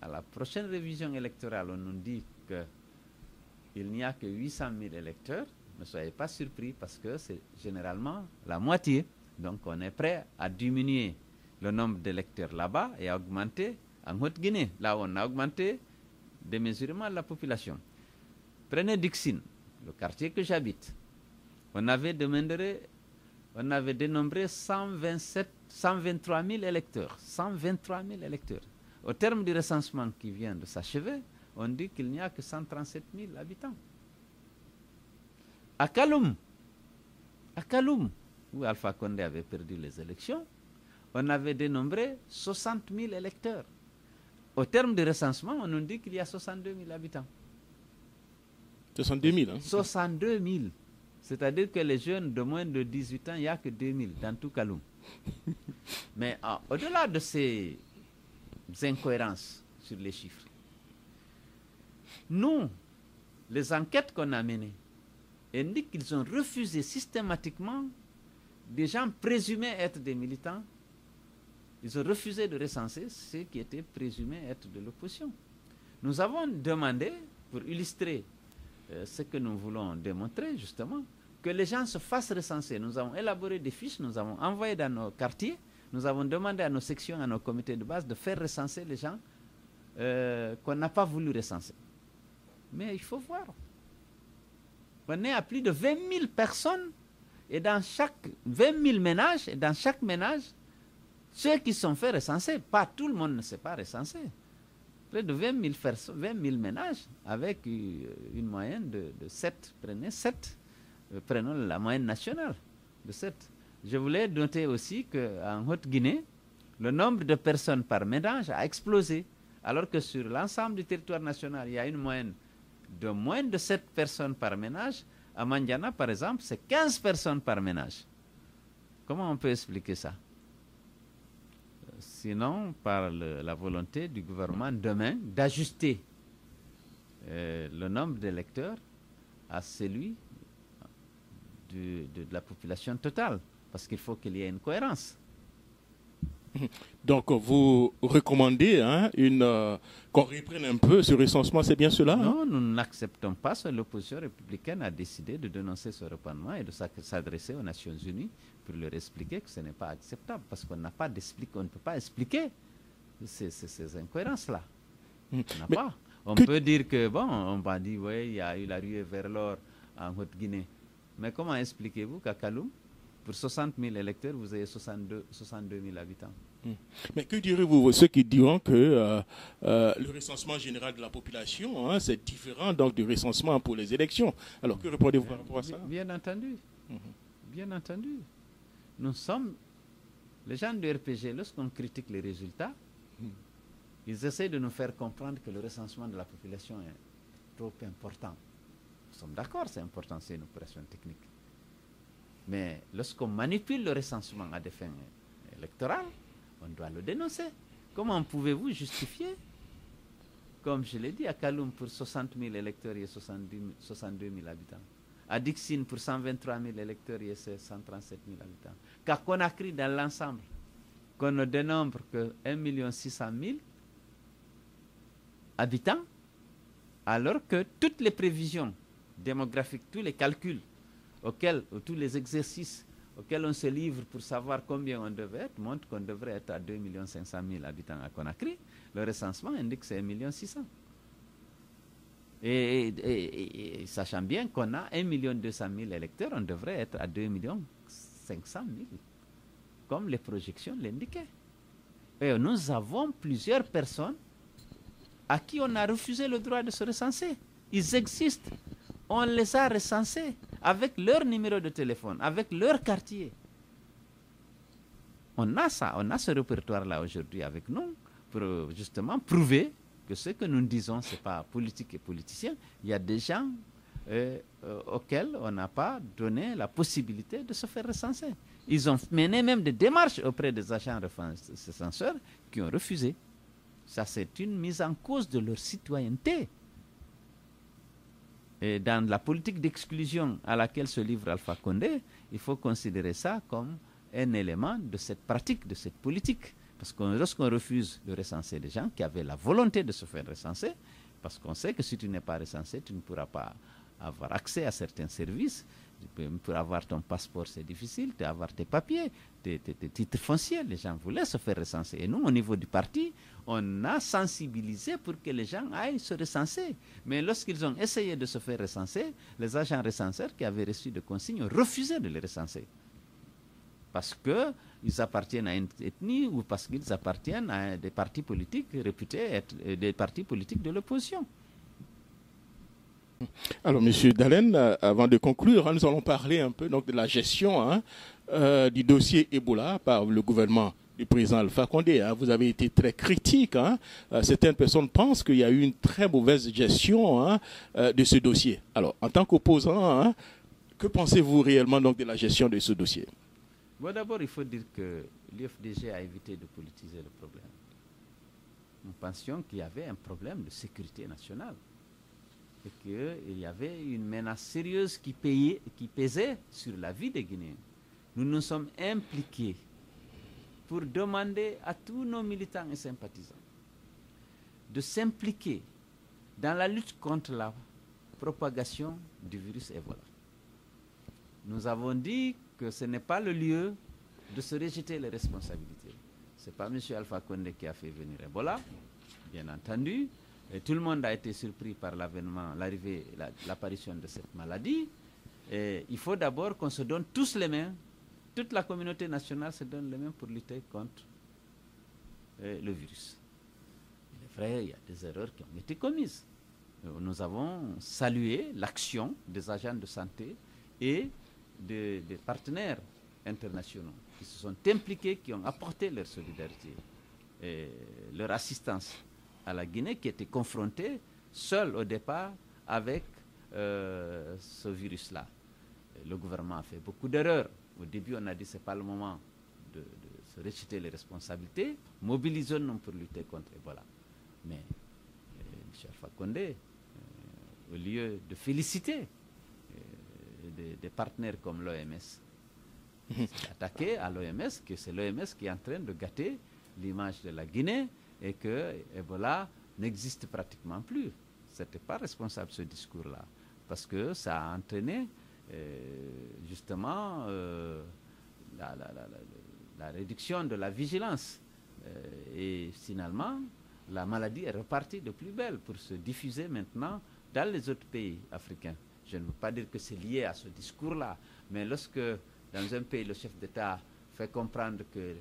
à la prochaine révision électorale, on nous dit qu'il n'y a que 800 000 électeurs, ne soyez pas surpris parce que c'est généralement la moitié. Donc on est prêt à diminuer le nombre d'électeurs là-bas et à augmenter en Haute-Guinée. Là, on a augmenté démesurément la population. Prenez Dixine, le quartier que j'habite. On avait dénombré 123 000 électeurs. 123 000 électeurs. Au terme du recensement qui vient de s'achever, on dit qu'il n'y a que 137 000 habitants. À Kaloum, où Alpha Condé avait perdu les élections, on avait dénombré 60 000 électeurs. Au terme du recensement, on nous dit qu'il y a 62 000 habitants. 62 000, hein? 62 000. C'est-à-dire que les jeunes de moins de 18 ans, il n'y a que 2 000 dans tout Kaloum. Mais au-delà de ces incohérences sur les chiffres, nous, les enquêtes qu'on a menées, indique qu'ils ont refusé systématiquement des gens présumés être des militants. Ils ont refusé de recenser ceux qui étaient présumés être de l'opposition. Nous avons demandé, pour illustrer ce que nous voulons démontrer justement, que les gens se fassent recenser. Nous avons élaboré des fiches, nous avons envoyé dans nos quartiers, nous avons demandé à nos sections, à nos comités de base de faire recenser les gens qu'on n'a pas voulu recenser. Mais il faut voir. On est à plus de 20 000 personnes et dans chaque 20 000 ménages, et dans chaque ménage, ceux qui sont faits recenser, pas tout le monde ne s'est pas recensé. Près de 20 000 ménages avec une moyenne de 7. Prenez 7. Prenons la moyenne nationale de 7. Je voulais noter aussi qu'en Haute-Guinée, le nombre de personnes par ménage a explosé, alors que sur l'ensemble du territoire national, il y a une moyenne de moins de 7 personnes par ménage. À Mandiana, par exemple, c'est 15 personnes par ménage. Comment on peut expliquer ça? Sinon, par la volonté du gouvernement demain d'ajuster le nombre d'électeurs à celui de la population totale, parce qu'il faut qu'il y ait une cohérence. Donc, vous recommandez qu'on reprenne un peu ce recensement, c'est bien cela? Non, nous n'acceptons pas ça. L'opposition républicaine a décidé de dénoncer ce reprendement et de s'adresser aux Nations Unies pour leur expliquer que ce n'est pas acceptable, parce qu'on n'a pas d'explication, on ne peut pas expliquer ces incohérences-là. On peut dire que, bon, on va dire, oui, il y a eu la ruée vers l'or en Haute-Guinée. Mais comment expliquez-vous qu'à Kaloum, pour 60 000 électeurs, vous avez 62 000 habitants? Mais que direz-vous, ceux qui diront que le recensement général de la population, c'est différent donc du recensement pour les élections? Alors que répondez-vous par rapport à ça? Bien entendu. Bien entendu. Nous sommes, les gens du RPG, lorsqu'on critique les résultats, ils essaient de nous faire comprendre que le recensement de la population est trop important. Nous sommes d'accord, c'est important, c'est une opération technique. Mais lorsqu'on manipule le recensement à des fins électorales, on doit le dénoncer. Comment pouvez-vous justifier, comme je l'ai dit, à Kaloum pour 60 000 électeurs et 62 000 habitants? À Dixine, pour 123 000 électeurs, il y a 137 000 habitants. Qu'à Conakry, dans l'ensemble, qu'on ne dénombre que 1 600 000 habitants, alors que toutes les prévisions démographiques, tous les calculs tous les exercices auxquels on se livre pour savoir combien on devait être, montrent qu'on devrait être à 2 500 000 habitants à Conakry. Le recensement indique que c'est 1 600 000. Et sachant bien qu'on a 1 200 000 électeurs, on devrait être à 2 500 000, comme les projections l'indiquaient. Et nous avons plusieurs personnes à qui on a refusé le droit de se recenser. Ils existent. On les a recensés avec leur numéro de téléphone, avec leur quartier. On a ça, on a ce répertoire-là aujourd'hui avec nous pour justement prouver que ce que nous disons, ce n'est pas politique et politicien. Il y a des gens auxquels on n'a pas donné la possibilité de se faire recenser. Ils ont mené même des démarches auprès des agents recenseurs qui ont refusé. Ça, c'est une mise en cause de leur citoyenneté. Et dans la politique d'exclusion à laquelle se livre Alpha Condé, il faut considérer ça comme un élément de cette pratique, de cette politique. Parce que lorsqu'on refuse de recenser des gens qui avaient la volonté de se faire recenser, parce qu'on sait que si tu n'es pas recensé, tu ne pourras pas avoir accès à certains services. Pour avoir ton passeport, c'est difficile, avoir tes papiers, tes titres fonciers, les gens voulaient se faire recenser. Et nous, au niveau du parti, on a sensibilisé pour que les gens aillent se recenser. Mais lorsqu'ils ont essayé de se faire recenser, les agents recenseurs qui avaient reçu des consignes ont refusé de les recenser. Parce qu'ils appartiennent à une ethnie ou parce qu'ils appartiennent à des partis politiques réputés être des partis politiques de l'opposition. Alors, Monsieur Dalen, avant de conclure, nous allons parler un peu donc, de la gestion du dossier Ebola par le gouvernement du président Alpha Condé. Vous avez été très critique. Certaines personnes pensent qu'il y a eu une très mauvaise gestion de ce dossier. Alors, en tant qu'opposant, que pensez-vous réellement donc, de la gestion de ce dossier? Bon, d'abord, il faut dire que l'UFDG a évité de politiser le problème. Nous pensions qu'il y avait un problème de sécurité nationale et qu'il y avait une menace sérieuse qui pesait sur la vie des Guinéens. Nous nous sommes impliqués pour demander à tous nos militants et sympathisants de s'impliquer dans la lutte contre la propagation du virus Ebola. Nous avons dit que ce n'est pas le lieu de se rejeter les responsabilités. Ce n'est pas M. Alpha Condé qui a fait venir Ebola, bien entendu. Et tout le monde a été surpris par l'apparition de cette maladie. Et il faut d'abord qu'on se donne tous les mains, toute la communauté nationale se donne les mains pour lutter contre le virus. Il est vrai, il y a des erreurs qui ont été commises. Nous avons salué l'action des agents de santé et des partenaires internationaux qui se sont impliqués, qui ont apporté leur solidarité et leur assistance à la Guinée qui était confrontée seule au départ avec ce virus-là. Le gouvernement a fait beaucoup d'erreurs. Au début, on a dit que ce n'est pas le moment de se rejeter les responsabilités. Mobilisons-nous pour lutter contre Ebola. Mais M. Alpha Condé, au lieu de féliciter des partenaires comme l'OMS, s'est attaqué à l'OMS, que c'est l'OMS qui est en train de gâter l'image de la Guinée et que Ebola n'existe pratiquement plus. Ce n'était pas responsable ce discours-là, parce que ça a entraîné justement la réduction de la vigilance. Et finalement, la maladie est repartie de plus belle pour se diffuser maintenant dans les autres pays africains. Je ne veux pas dire que c'est lié à ce discours-là, mais lorsque dans un pays, le chef d'État fait comprendre que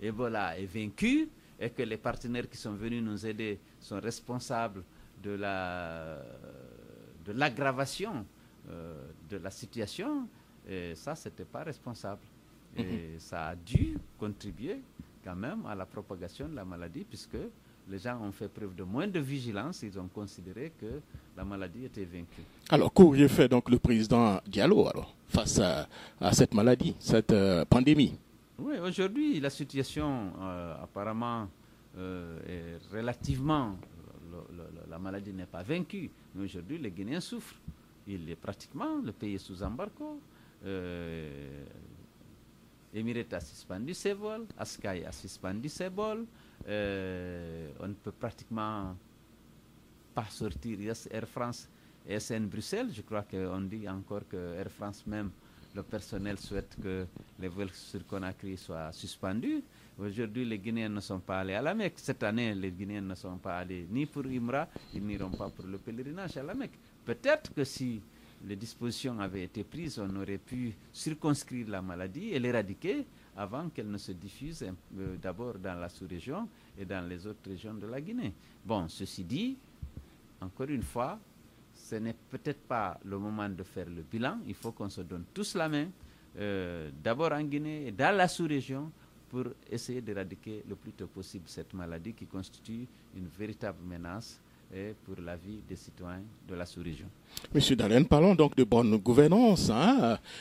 Ebola est vaincu et que les partenaires qui sont venus nous aider sont responsables de l'aggravation de la situation, et ça, ce n'était pas responsable. Et ça a dû contribuer quand même à la propagation de la maladie, puisque les gens ont fait preuve de moins de vigilance, ils ont considéré que la maladie était vaincue. Alors, qu'aurait fait donc le président Diallo face à cette maladie, cette pandémie? Oui, aujourd'hui, la situation apparemment est relativement... la maladie n'est pas vaincue, mais aujourd'hui, les Guinéens souffrent. il est pratiquement, le pays est sous embargo. Emirates a suspendu ses vols, Askai a suspendu ses vols. On ne peut pratiquement pas sortir. Air France et SN Bruxelles, je crois qu'on dit encore que Air France même, le personnel souhaite que les vols sur Conakry soient suspendus. Aujourd'hui, les Guinéens ne sont pas allés à la Mecque. Cette année, les Guinéens ne sont pas allés ni pour Imra, ils n'iront pas pour le pèlerinage à la Mecque. Peut-être que si les dispositions avaient été prises, on aurait pu circonscrire la maladie et l'éradiquer avant qu'elle ne se diffuse d'abord dans la sous-région et dans les autres régions de la Guinée. Bon, ceci dit, encore une fois, ce n'est peut-être pas le moment de faire le bilan. Il faut qu'on se donne tous la main, d'abord en Guinée et dans la sous-région, pour essayer d'éradiquer le plus tôt possible cette maladie qui constitue une véritable menace pour la vie des citoyens de la sous-région. Monsieur Dalen, parlons donc de bonne gouvernance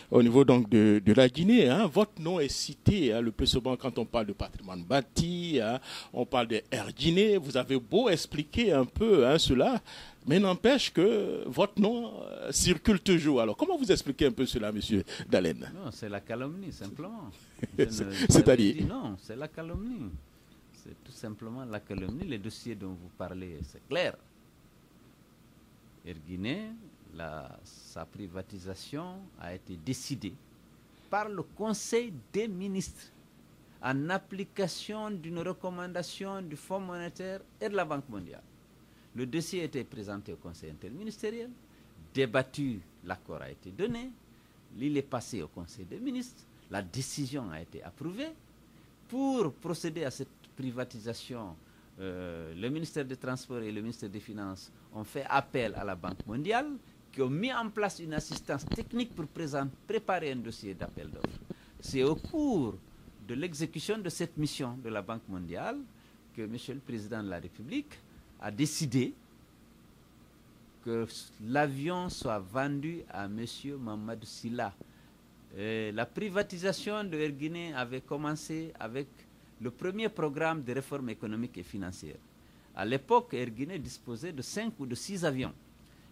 au niveau donc de la Guinée. Votre nom est cité le plus souvent quand on parle de patrimoine bâti, on parle de Air Guinée. Vous avez beau expliquer un peu cela, mais n'empêche que votre nom circule toujours. Alors comment vous expliquez un peu cela, monsieur Dalen? Non, c'est la calomnie, simplement. C'est-à-dire? Non, c'est la calomnie. C'est tout simplement la calomnie. Les dossiers dont vous parlez, c'est clair. Air Guinée, sa privatisation a été décidée par le Conseil des ministres en application d'une recommandation du Fonds monétaire et de la Banque mondiale. Le dossier a été présenté au Conseil interministériel, débattu, l'accord a été donné, il est passé au Conseil des ministres, la décision a été approuvée. Pour procéder à cette privatisation, le ministère des Transports et le ministère des Finances ont fait appel à la Banque mondiale, qui ont mis en place une assistance technique pour préparer un dossier d'appel d'offres. C'est au cours de l'exécution de cette mission de la Banque mondiale que M. le Président de la République a décidé que l'avion soit vendu à M. Mamadou Sylla. La privatisation de Air Guinée avait commencé avec le premier programme de réforme économique et financière. À l'époque, Air Guinée disposait de 5 ou de 6 avions.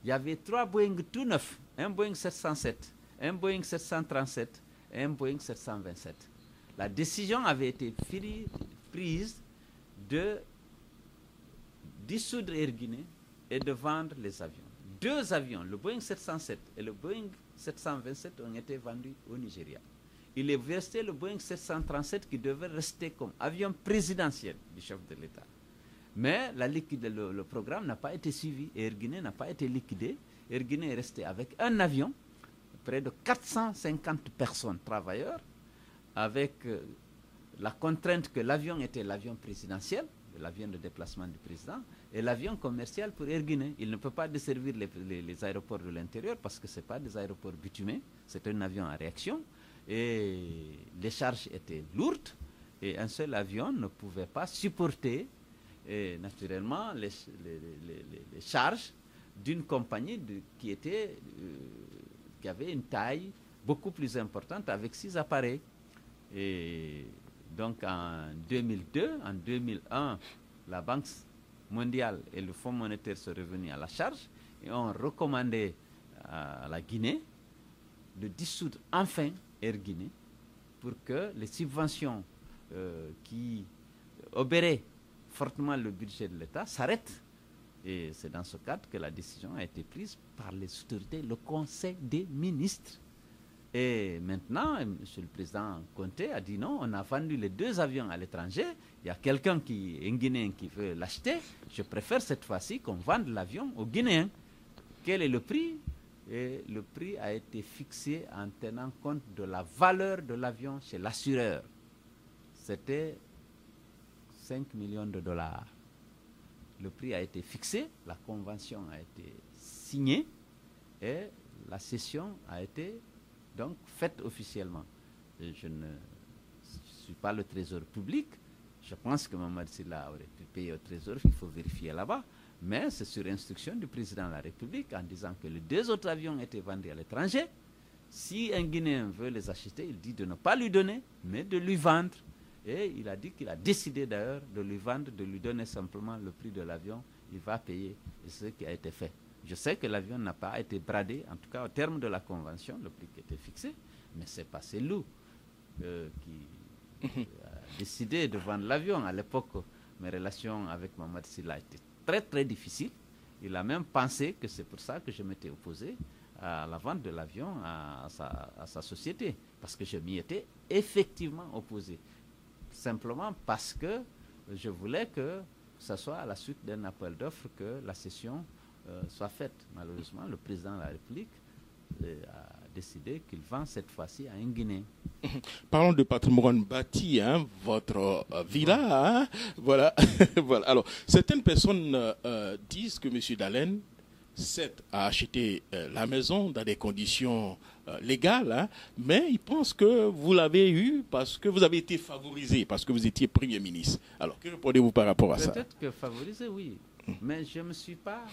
Il y avait 3 Boeing tout neufs, un Boeing 707, un Boeing 737 et un Boeing 727. La décision avait été prise de dissoudre Air Guinée et de vendre les avions. 2 avions, le Boeing 707 et le Boeing 727, ont été vendus au Nigeria. Il est resté le Boeing 737 qui devait rester comme avion présidentiel du chef de l'État. Mais le programme n'a pas été suivi. Air Guinée n'a pas été liquidé. Air Guinée est resté avec un avion, près de 450 personnes, travailleurs, avec la contrainte que l'avion était l'avion présidentiel, l'avion de déplacement du président, et l'avion commercial pour Air Guinée. Il ne peut pas desservir les aéroports de l'intérieur parce que ce n'est pas des aéroports bitumés, c'est un avion à réaction. Et les charges étaient lourdes et un seul avion ne pouvait pas supporter naturellement les charges d'une compagnie qui avait une taille beaucoup plus importante avec 6 appareils. Et donc en 2002, en 2001, la Banque mondiale et le Fonds monétaire sont revenus à la charge et ont recommandé à la Guinée de dissoudre enfin Air Guinée pour que les subventions qui obéraient fortement le budget de l'État s'arrêtent. Et c'est dans ce cadre que la décision a été prise par les autorités, le Conseil des ministres. Et maintenant, M. le Président Conté a dit non, on a vendu les 2 avions à l'étranger. Il y a quelqu'un un Guinéen qui veut l'acheter. Je préfère cette fois-ci qu'on vende l'avion aux Guinéens. Quel est le prix? Et le prix a été fixé en tenant compte de la valeur de l'avion chez l'assureur. C'était 5 millions de dollars. Le prix a été fixé, la convention a été signée et la cession a été donc faite officiellement. Et je ne suis pas le trésor public. Je pense que Mamadou Sylla aurait pu payer au trésor, il faut vérifier là-bas. Mais c'est sur instruction du président de la République en disant que les 2 autres avions étaient vendus à l'étranger. Si un Guinéen veut les acheter, il dit de ne pas lui donner, mais de lui vendre. Et il a dit qu'il a décidé d'ailleurs de lui vendre, de lui donner simplement le prix de l'avion. Il va payer, et c'est ce qui a été fait. Je sais que l'avion n'a pas été bradé, en tout cas au terme de la convention, le prix qui était fixé, mais ce n'est pas Selou qui a décidé de vendre l'avion. À l'époque, mes relations avec Mohamed Silla étaient très très difficiles. Il a même pensé que c'est pour ça que je m'étais opposé à la vente de l'avion à sa société, parce que je m'y étais effectivement opposé. Simplement parce que je voulais que ce soit à la suite d'un appel d'offres que la cession soit faite. Malheureusement, le président de la République a décidé qu'il vend cette fois-ci à un Guinéen. Parlons de patrimoine bâti, hein, votre villa, hein, voilà. Voilà. Alors, certaines personnes disent que M. Dallène a acheté la maison dans des conditions légales, hein, mais ils pensent que vous l'avez eu parce que vous avez été favorisé, parce que vous étiez Premier ministre. Alors, que répondez-vous par rapport à ça? Peut-être que favorisé, oui, mais je ne me suis pas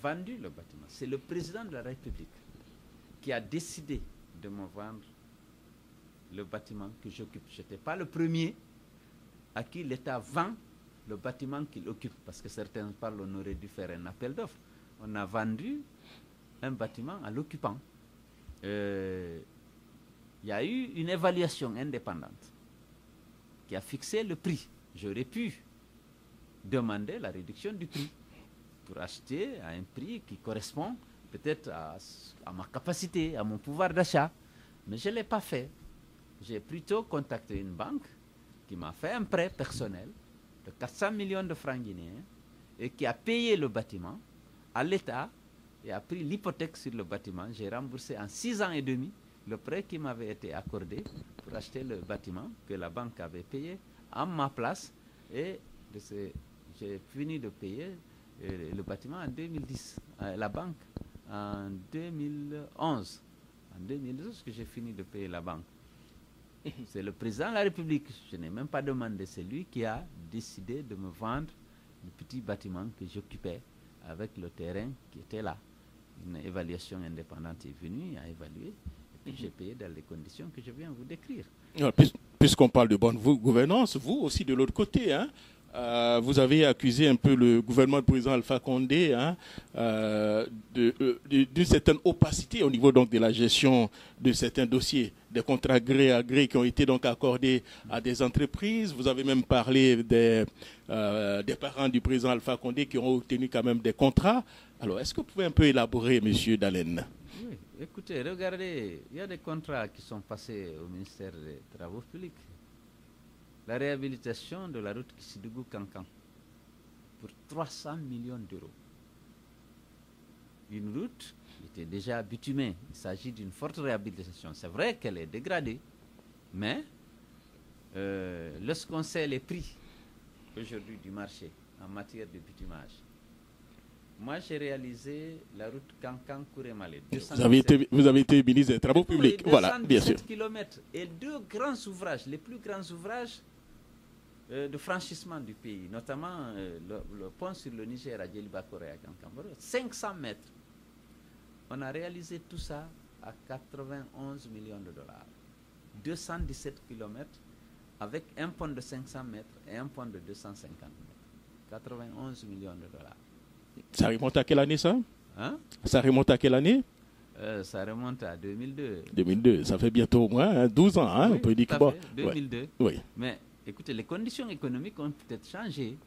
vendu le bâtiment. C'est le président de la République qui a décidé de me vendre le bâtiment que j'occupe. Je n'étais pas le premier à qui l'État vend le bâtiment qu'il occupe, parce que certains parlent, on aurait dû faire un appel d'offres. On a vendu un bâtiment à l'occupant. Il y a eu une évaluation indépendante qui a fixé le prix. J'aurais pu demander la réduction du prix pour acheter à un prix qui correspond peut-être à ma capacité, à mon pouvoir d'achat. Mais je ne l'ai pas fait. J'ai plutôt contacté une banque qui m'a fait un prêt personnel de 400 millions de francs guinéens et qui a payé le bâtiment à l'État et a pris l'hypothèque sur le bâtiment. J'ai remboursé en 6 ans et demi le prêt qui m'avait été accordé pour acheter le bâtiment que la banque avait payé à ma place, et j'ai fini de payer le bâtiment en 2010, la banque en 2011. En 2012 que j'ai fini de payer la banque. C'est le président de la République, je n'ai même pas demandé, c'est lui qui a décidé de me vendre le petit bâtiment que j'occupais avec le terrain qui était là. Une évaluation indépendante est venue, a évalué, et puis j'ai payé dans les conditions que je viens vous décrire. Puisqu'on parle de bonne gouvernance, vous aussi de l'autre côté, hein, vous avez accusé un peu le gouvernement du président Alpha Condé, hein, d'une certaine opacité au niveau donc de la gestion de certains dossiers, des contrats gré à gré qui ont été donc accordés à des entreprises. Vous avez même parlé des parents du président Alpha Condé qui ont obtenu quand même des contrats. Alors, est-ce que vous pouvez un peu élaborer, M. Dallène? Oui, écoutez, regardez, il y a des contrats qui sont passés au ministère des Travaux publics. La réhabilitation de la route Kissidougou-Kankan pour 300 millions d'euros. Une route qui était déjà bitumée. Il s'agit d'une forte réhabilitation. C'est vrai qu'elle est dégradée, mais lorsqu'on sait les prix aujourd'hui du marché en matière de bitumage, moi j'ai réalisé la route Kankan-Kourémalé. Vous avez été ministre des Travaux publics, voilà, bien sûr. Kilomètres et 2 grands ouvrages, les plus grands ouvrages de franchissement du pays, notamment le pont sur le Niger à Djelibakoré à Kankamboro, 500 mètres. On a réalisé tout ça à 91 millions de dollars. 217 kilomètres avec un pont de 500 mètres et un pont de 250 mètres. 91 millions de dollars. Ça remonte à quelle année ça? Hein? Ça remonte à quelle année? Ça remonte à 2002. 2002, ça fait bientôt au moins 12 ans, hein, oui, on peut dire que bon. 2002. Ouais. Oui. Mais écoutez, les conditions économiques ont peut-être changé.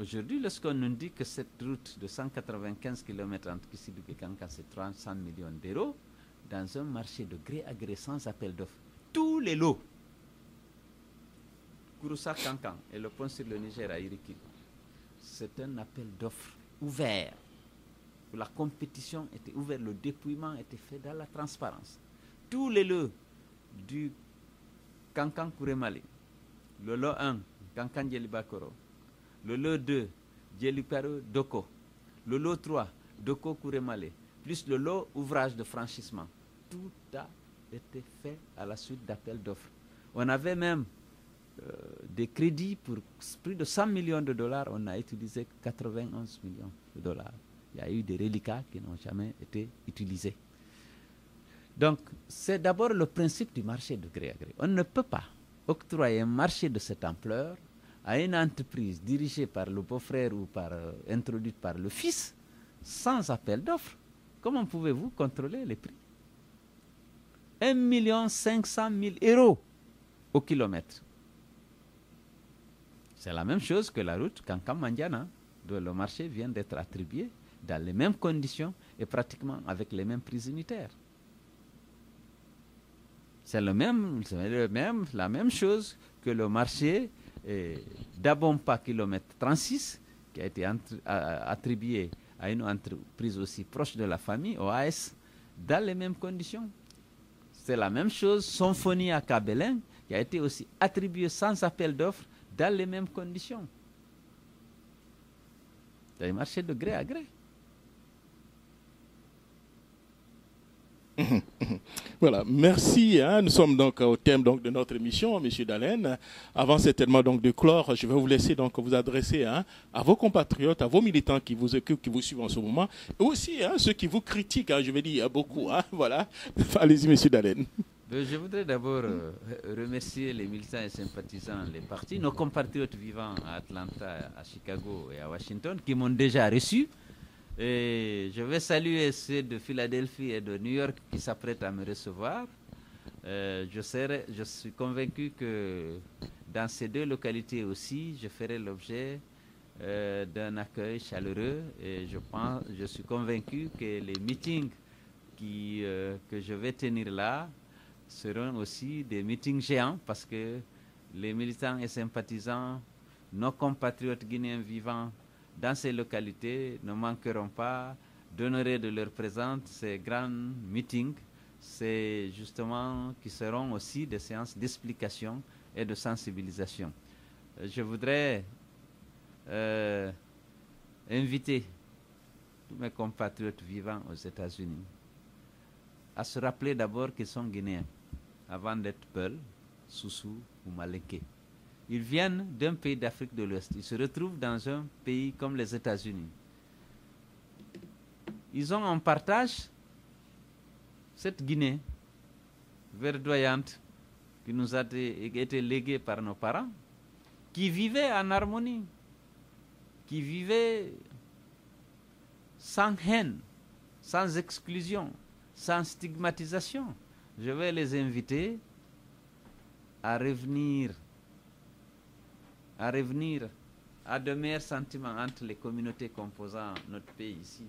Aujourd'hui, lorsqu'on nous dit que cette route de 195 km entre Kissidougou et Kankan, c'est 300 millions d'euros, dans un marché de gré à gré sans appel d'offres, tous les lots, Kouroussa-Kankan et le pont sur le Niger à Iriki, c'est un appel d'offres ouvert. La compétition était ouverte, le dépouillement était fait dans la transparence. Tous les lots du Kankan-Kourémalé, le lot 1, Kankan-Djelibakoro, le lot 2, Djeliparo-Doko, le lot 3, Doko-Kourémalé, plus le lot ouvrage de franchissement. Tout a été fait à la suite d'appels d'offres. On avait même des crédits pour plus de 100 millions de dollars, on a utilisé 91 millions de dollars. Il y a eu des reliquats qui n'ont jamais été utilisés. Donc, c'est d'abord le principe du marché de gré à gré. On ne peut pas octroyer un marché de cette ampleur à une entreprise dirigée par le beau-frère ou introduite par le fils, sans appel d'offres, comment pouvez-vous contrôler les prix? 1 500 000 € au kilomètre. C'est la même chose que la route Kankam-Mandiana, dont le marché vient d'être attribué dans les mêmes conditions et pratiquement avec les mêmes prix unitaires. C'est la même chose que le marché d'Abompa kilomètre 36 qui a été attribué à une entreprise aussi proche de la famille, OAS, dans les mêmes conditions. C'est la même chose, Symphonie à Kabelin, qui a été aussi attribué sans appel d'offres dans les mêmes conditions. C'est un marché de gré à gré. Voilà, merci. Nous sommes donc au thème donc, de notre émission, M. Dallène. Avant certainement donc, de clore, je vais vous laisser donc, vous adresser à vos compatriotes, à vos militants qui vous occupent, qui vous suivent en ce moment, et aussi ceux qui vous critiquent, je vais dire beaucoup. Voilà. Allez-y, M. Dallène. Je voudrais d'abord remercier les militants et sympathisants, les partis, nos compatriotes vivant à Atlanta, à Chicago et à Washington, qui m'ont déjà reçu. Et je vais saluer ceux de Philadelphie et de New York qui s'apprêtent à me recevoir. Je suis convaincu que dans ces deux localités aussi, je ferai l'objet d'un accueil chaleureux. Et je suis convaincu que les meetings que je vais tenir là seront aussi des meetings géants parce que les militants et sympathisants, nos compatriotes guinéens vivant dans ces localités ne manqueront pas d'honorer de leur présence ces grands meetings. C'est justement qui seront aussi des séances d'explication et de sensibilisation. Je voudrais inviter tous mes compatriotes vivant aux États-Unis à se rappeler d'abord qu'ils sont guinéens avant d'être Peul, Soussou ou Malinké. Ils viennent d'un pays d'Afrique de l'Ouest. Ils se retrouvent dans un pays comme les États-Unis. Ils ont en partage cette Guinée verdoyante qui nous a été léguée par nos parents, qui vivait en harmonie, qui vivait sans haine, sans exclusion, sans stigmatisation. Je vais les inviter à revenir à de meilleurs sentiments entre les communautés composant notre pays ici.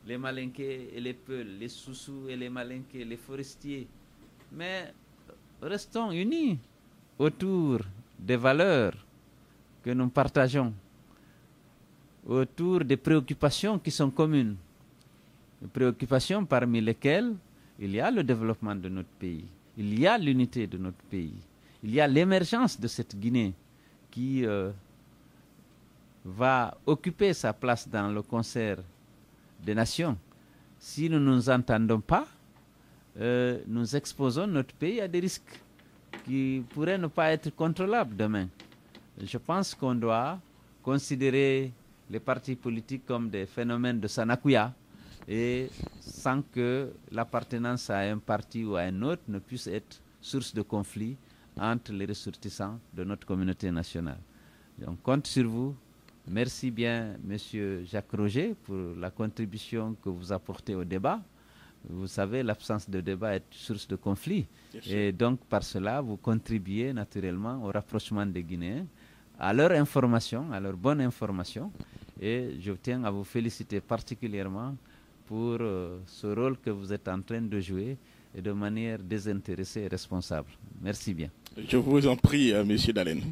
Les Malinké et les Peuls, les Soussous et les Malinké, les forestiers. Mais restons unis autour des valeurs que nous partageons, autour des préoccupations qui sont communes. Des préoccupations parmi lesquelles il y a le développement de notre pays, il y a l'unité de notre pays, il y a l'émergence de cette Guinée qui va occuper sa place dans le concert des nations. Si nous ne nous entendons pas, nous exposons notre pays à des risques qui pourraient ne pas être contrôlables demain. Je pense qu'on doit considérer les partis politiques comme des phénomènes de Sanakuya et sans que l'appartenance à un parti ou à un autre ne puisse être source de conflit entre les ressortissants de notre communauté nationale. On compte sur vous. Merci bien, Monsieur Jacques Roger, pour la contribution que vous apportez au débat. Vous savez, l'absence de débat est source de conflit. Et donc, par cela, vous contribuez naturellement au rapprochement des Guinéens, à leur information, à leur bonne information. Et je tiens à vous féliciter particulièrement pour ce rôle que vous êtes en train de jouer et de manière désintéressée et responsable. Merci bien. Je vous en prie, Monsieur Dallène.